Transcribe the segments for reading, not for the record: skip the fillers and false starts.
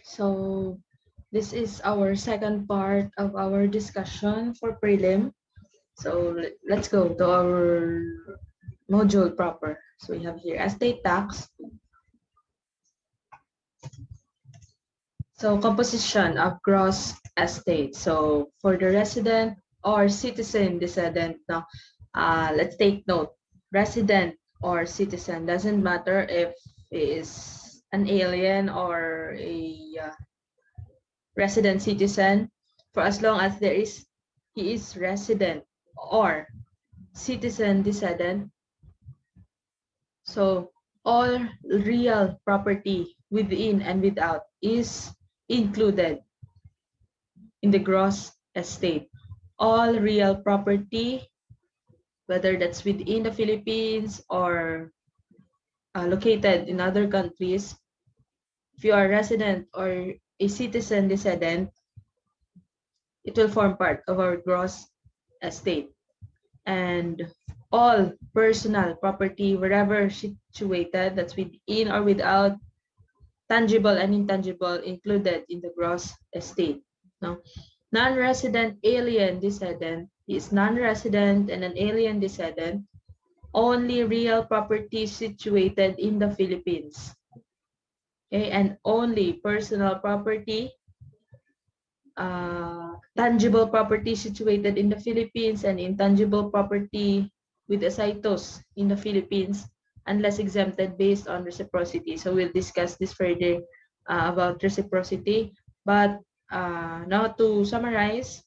So this is our second part of our discussion for prelim. So let's go to our module proper. So we have here estate tax. So composition of gross estate. So for the resident or citizen descendant, now let's take note. Resident or citizen doesn't matter if he is an alien or a resident citizen, for as long as he is resident or citizen descendant. So all real property within and without is included in the gross estate. All real property, whether that's within the Philippines or located in other countries, if you are resident or a citizen descendant, it will form part of our gross estate. And all personal property, wherever situated, that's within or without, tangible and intangible, included in the gross estate. No? Non-resident alien descendant is non-resident and an alien descendant. Only real property situated in the Philippines. Okay, and only personal property, tangible property situated in the Philippines and intangible property with a situs in the Philippines, unless exempted based on reciprocity. So we'll discuss this further about reciprocity. But now to summarize,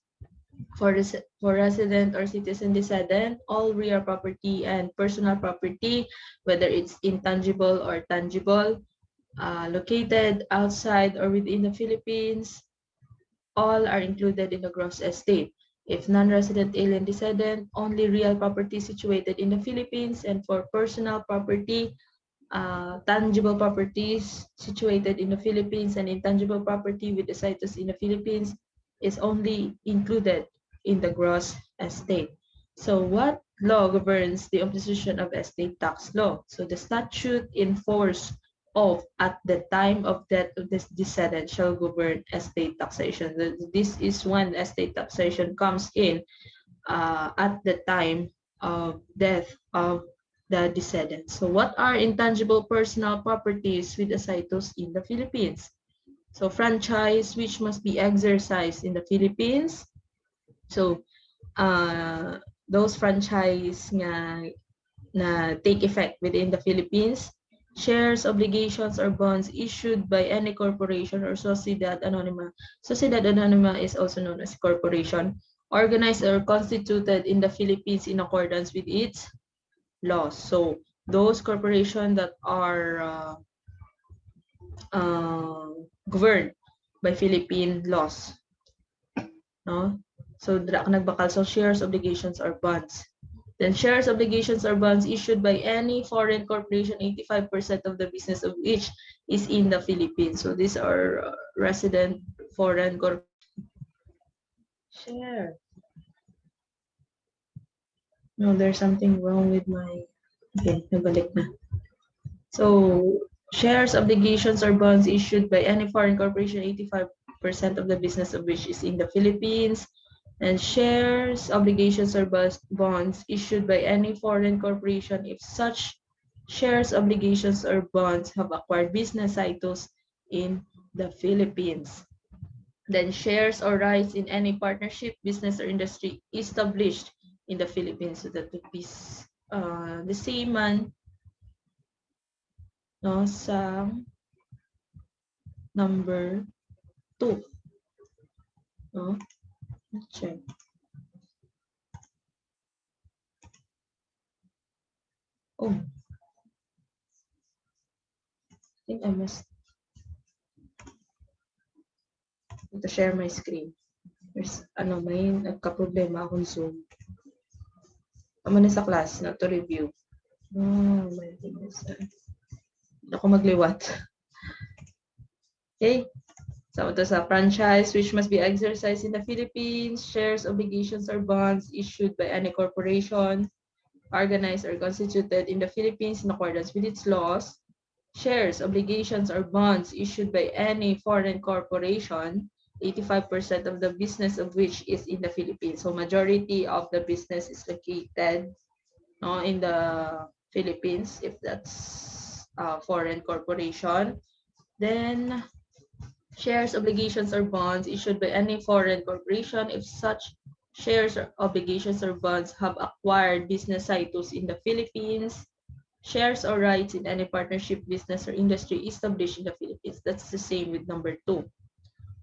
for resident or citizen descendant, all real property and personal property, whether it's intangible or tangible, located outside or within the Philippines, all are included in the gross estate. If non-resident alien descendant, only real property situated in the Philippines, and for personal property, tangible properties situated in the Philippines and intangible property with the situs in the Philippines is only included in the gross estate. So what law governs the imposition of estate tax law? So the statute in force of at the time of death of this descendant shall govern estate taxation. This is when estate taxation comes in at the time of death of the descendant. So what are intangible personal properties with a situs in the Philippines? So franchise which must be exercised in the Philippines. So those franchise na take effect within the Philippines. Shares, obligations, or bonds issued by any corporation or sociedad anonima. Sociedad anonima is also known as corporation, organized or constituted in the Philippines in accordance with its laws. So those corporations that are governed by Philippine laws. No? So nagbakal. So shares, obligations, or bonds. Then shares, obligations, or bonds issued by any foreign corporation, 85% of the business of which is in the Philippines. So these are resident foreign corporations. Share. No, there's something wrong with my... Okay, nabalik na. So shares, obligations, or bonds issued by any foreign corporation, 85% of the business of which is in the Philippines. And shares, obligations, or bonds issued by any foreign corporation if such shares, obligations, or bonds have acquired business situs in the Philippines. Then shares or rights in any partnership, business, or industry established in the Philippines. So that would be the same man, no, sa number 2. No? Let's check. Oh, I think I must to share my screen. There's may nagka-problema akong Zoom. Amo na sa class na to review. Oh my goodness. Ako magliwat. Okay. So ito sa franchise which must be exercised in the Philippines, shares, obligations, or bonds issued by any corporation, organized or constituted in the Philippines in accordance with its laws. shares, obligations, or bonds issued by any foreign corporation, 85% of the business of which is in the Philippines. So majority of the business is located in the Philippines if that's a foreign corporation. Then shares, obligations, or bonds issued by any foreign corporation if such shares or obligations or bonds have acquired business situs in the Philippines, shares or rights in any partnership, business, or industry established in the Philippines. That's the same with number 2.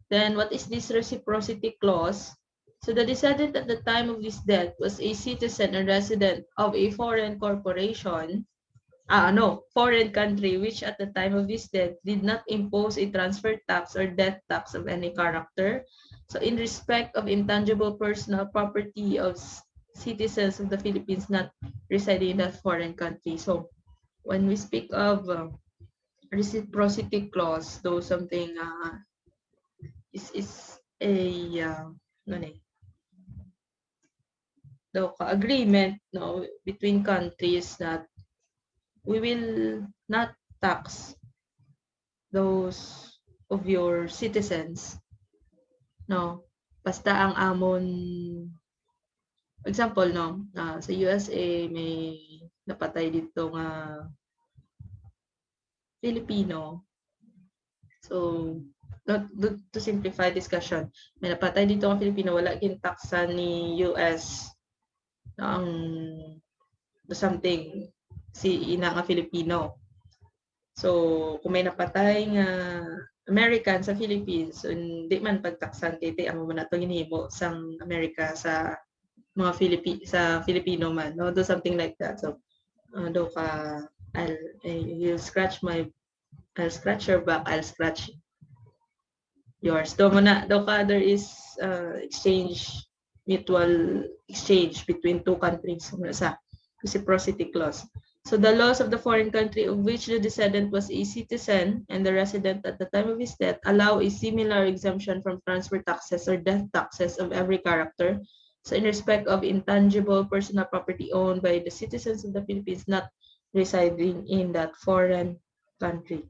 Then what is this reciprocity clause? So the descendant at the time of his death was a citizen and resident of a foreign corporation, foreign country, which at the time of his death did not impose a transfer tax or death tax of any character. So in respect of intangible personal property of citizens of the Philippines not residing in that foreign country. So when we speak of reciprocity clause, though something is a ano the agreement between countries that we will not tax those of your citizens basta ang amon example sa USA may napatay dito nga Filipino. So to simplify discussion, may napatay dito nga Filipino, wala gintaksan ni US ang something si ina nga Filipino. So kung may napatay nga American sa Philippines, so hindi man pagtaksan kay ang mga nato ginhimo sang America sa mga Filipino man, no? Do something like that. So do ka I'll scratch your back, I'll scratch yours. Do mo na do ka there is mutual exchange between two countries sa reciprocity clause. So the laws of the foreign country of which the descendant was a citizen and the resident at the time of his death allow a similar exemption from transfer taxes or death taxes of every character. So in respect of intangible personal property owned by the citizens of the Philippines not residing in that foreign country.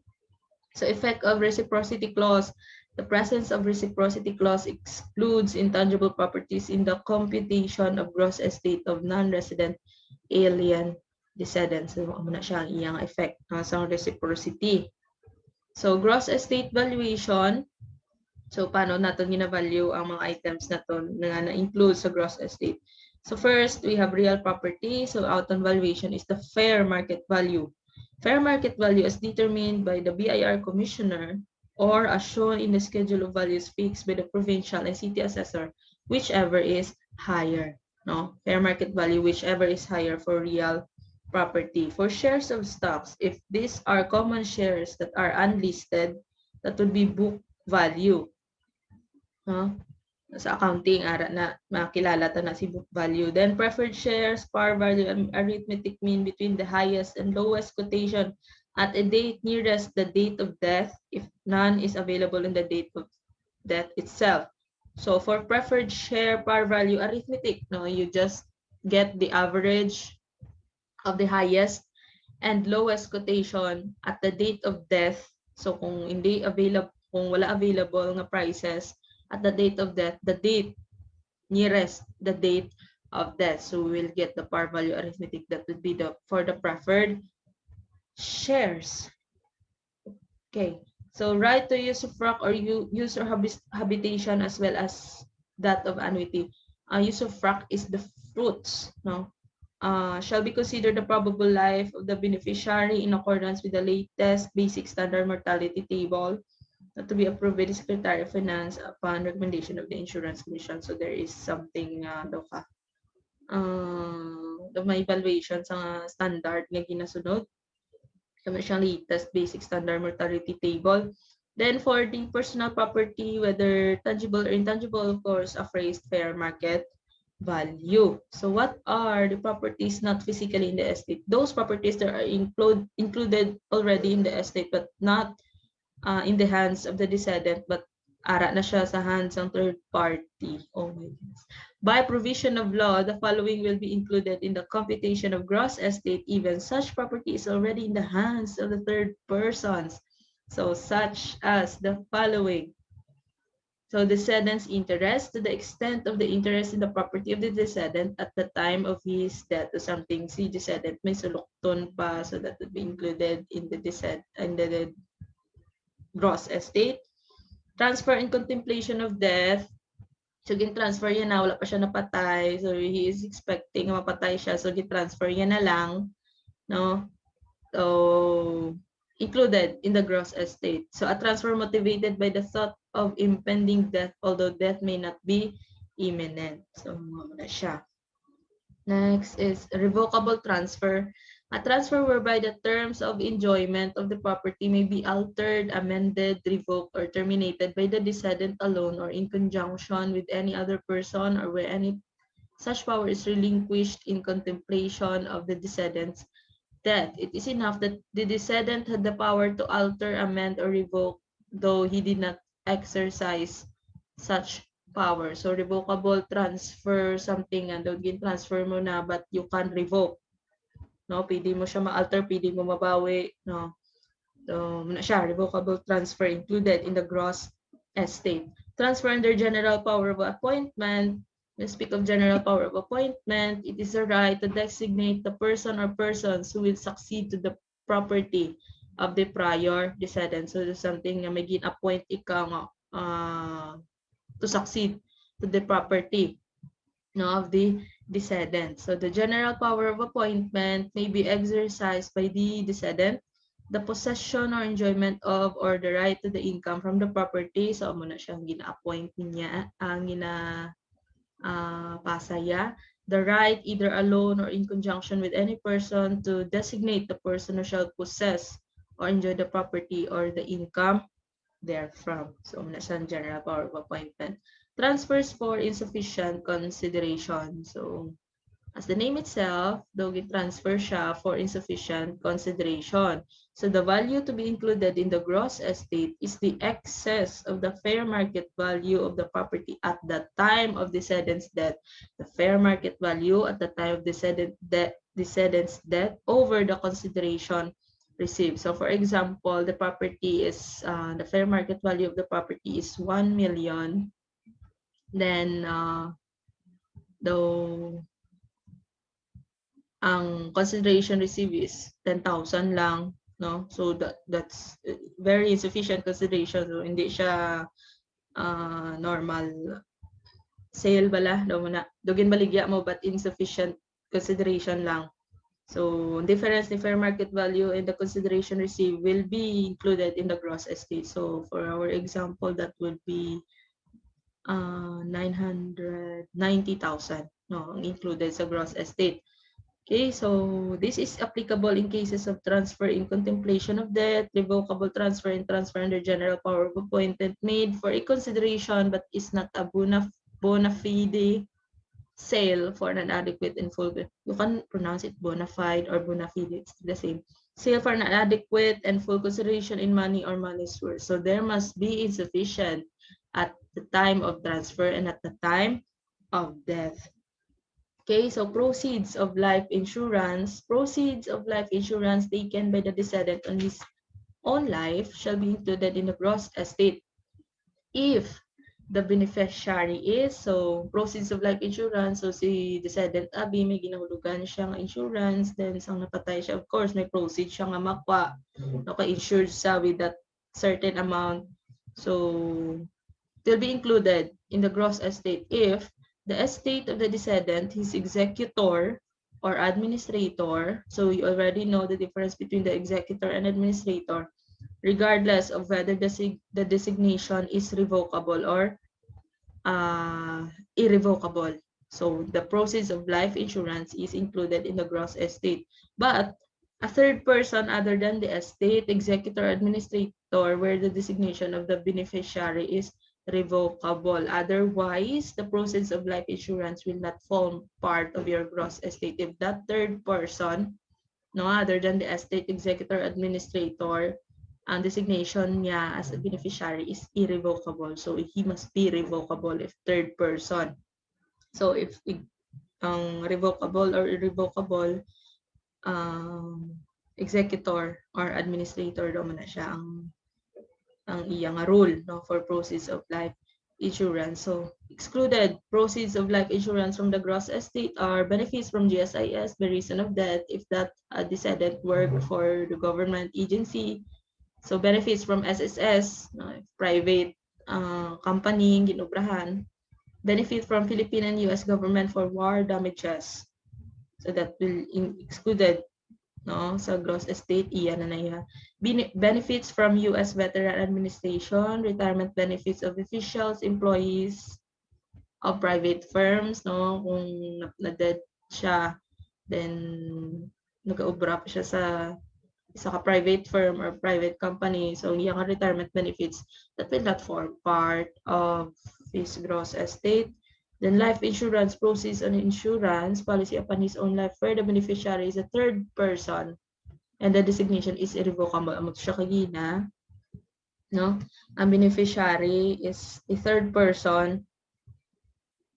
So effect of reciprocity clause. The presence of reciprocity clause excludes intangible properties in the computation of gross estate of non-resident alien descendants. So muna siya ang iyang effect sa reciprocity. So gross estate valuation. So paano natin gina-value ang mga items na to na na-include sa gross estate. So first, we have real property. So out-on valuation is the fair market value. Fair market value is determined by the BIR commissioner or as shown in the schedule of values fixed by the provincial and city assessor, whichever is higher. No? Fair market value, whichever is higher for real property. For shares of stocks, if these are common shares that are unlisted, that would be book value. No? Sa accounting, ara na makilala ta na si book value. Then preferred shares, par value, and arithmetic mean between the highest and lowest quotation at a date nearest the date of death if none is available in the date of death itself. So for preferred share par value arithmetic, you just get the average of the highest and lowest quotation at the date of death. So kung wala available nga prices at the date of death, the date nearest the date of death. So we will get the par value arithmetic. That would be for the preferred shares. Okay, so right to usufruct or use or habitation as well as that of annuity. Usufruct is the fruits, shall be considered the probable life of the beneficiary in accordance with the latest basic standard mortality table to be approved by the Secretary of Finance upon recommendation of the Insurance Commission. So there is something may evaluation sa standard nga ginasunod. Siyang latest basic standard mortality table. Then for the personal property, whether tangible or intangible, of course, appraised fair market value. So what are the properties not physically in the estate? Those properties that are included already in the estate but not in the hands of the descendant but ara na siya sa hands ng third party. Oh my goodness. By provision of law, the following will be included in the computation of gross estate even such property is already in the hands of the third persons. So such as the following. So decedent's interest to the extent of the interest in the property of the decedent at the time of his death or something. Si decedent may sulukton pa, so that would be included in the gross estate. Transfer and contemplation of death. So gin-transfer niya na, wala pa siya napatay. So he is expecting mapatay siya. So gin-transfer niya na lang, no? So included in the gross estate. So a transfer motivated by the thought of impending death, although death may not be imminent. So muna siya. Next is revocable transfer. A transfer whereby the terms of enjoyment of the property may be altered, amended, revoked, or terminated by the decedent alone or in conjunction with any other person or where any such power is relinquished in contemplation of the decedent's death. It is enough that the decedent had the power to alter, amend, or revoke, though he did not exercise such power. So revocable transfer, something and gin transfer mo na but you can revoke. No, pwede mo siya ma-alter, pwede mo mabawi, no. So muna siya, revocable transfer included in the gross estate. Transfer under general power of appointment. We speak of general power of appointment. It is a right to designate the person or persons who will succeed to the property of the prior decedent. So there's something na may gin-appoint ikaw to succeed to the property, no, of the decedent. So the general power of appointment may be exercised by the decedent, the possession or enjoyment of or the right to the income from the property. So amo na siyang gina-appoint niya, ang pasaya. The right either alone or in conjunction with any person to designate the person who shall possess or enjoy the property or the income therefrom. So amo na siyang general power of appointment. Transfers for insufficient consideration. So as the name itself, though transfer siya for insufficient consideration. So the value to be included in the gross estate is the excess of the fair market value of the property at the time of decedent's death. The fair market value at the time of decedent's death over the consideration received. So for example, the property is, the fair market value of the property is 1 million. Then, though ang consideration received is 10,000 lang, no? So that's very insufficient consideration. So hindi siya normal sale bala daw mo na dugin baligya mo but insufficient consideration lang. So difference in fair market value and the consideration received will be included in the gross estate. So for our example, that would be 990,000, no, included sa gross estate. Okay, so this is applicable in cases of transfer in contemplation of death, revocable transfer, and transfer under general power of appointment made for a consideration but is not a bona fide sale for an adequate and full. You can pronounce it bona fide or bona fide, it's the same. Sale for an adequate and full consideration in money or money's worth. So there must be insufficient at the time of transfer and at the time of death. Okay, so proceeds of life insurance taken by the decedent on his own life shall be included in the gross estate if the beneficiary is, so proceeds of life insurance, so si decedent abi may ginahulugan siyang insurance, then sang napatay siya, of course may proceeds siya nga makwa, naka-insured siya with that certain amount, so it will be included in the gross estate if the estate of the decedent, his executor or administrator, so you already know the difference between the executor and administrator, regardless of whether the designation is revocable or irrevocable. So the proceeds of life insurance is included in the gross estate. But a third person other than the estate, executor, administrator, where the designation of the beneficiary is revocable. Otherwise, the proceeds of life insurance will not form part of your gross estate if that third person, no other than the estate, executor, administrator, ang designation niya as a beneficiary is irrevocable. So he must be revocable if third person. So if ang revocable or irrevocable, executor or administrator daw man na siya ang iyang rule, no, for proceeds of life insurance. So excluded proceeds of life insurance from the gross estate are benefits from GSIS by reason of death if that descendant worked for the government agency. So benefits from SSS, no, private company ginubrahan. Benefit from Philippine and US government for war damages. So that will excluded, no, sa gross estate, iyan na yan. Benefits from US Veteran Administration, retirement benefits of officials, employees of private firms, no, kung na-dead siya, then nag-obra pa siya sa isa ka private firm or private company, so yung retirement benefits that will not form part of his gross estate. Then life insurance proceeds on insurance policy upon his own life where the beneficiary is a third person and the designation is irrevocable. Amot siya kagina, no? Ang beneficiary is a third person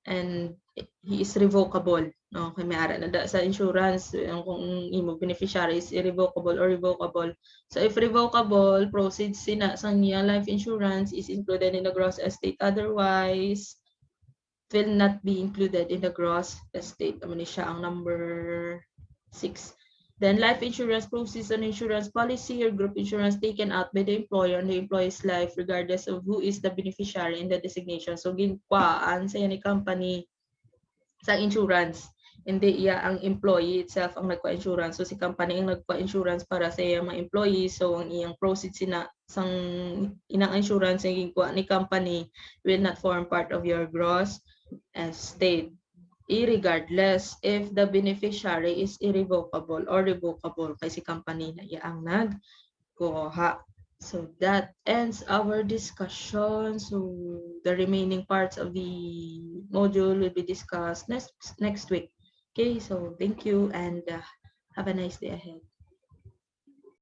and he is revocable, no? Kay may ara na sa insurance kung imo beneficiary is irrevocable or revocable. So if revocable, proceeds sina sa niya life insurance is included in the gross estate, otherwise will not be included in the gross estate. Amo ni siya ang number 6. Then life insurance proceeds on insurance policy or group insurance taken out by the employer on the employee's life regardless of who is the beneficiary in the designation. So ginkwaan sa ni company sa insurance. Hindi iya ang employee itself ang nagpa-insurance. So si company ang nagpa-insurance para sa iyang mga employees. So ang iyang proceeds sang inang insurance ang ginkuha ni company will not form part of your gross estate. Irregardless if the beneficiary is irrevocable or revocable kasi company na iyaang nagkuha. So that ends our discussion. So the remaining parts of the module will be discussed next week. Okay, so thank you and have a nice day ahead.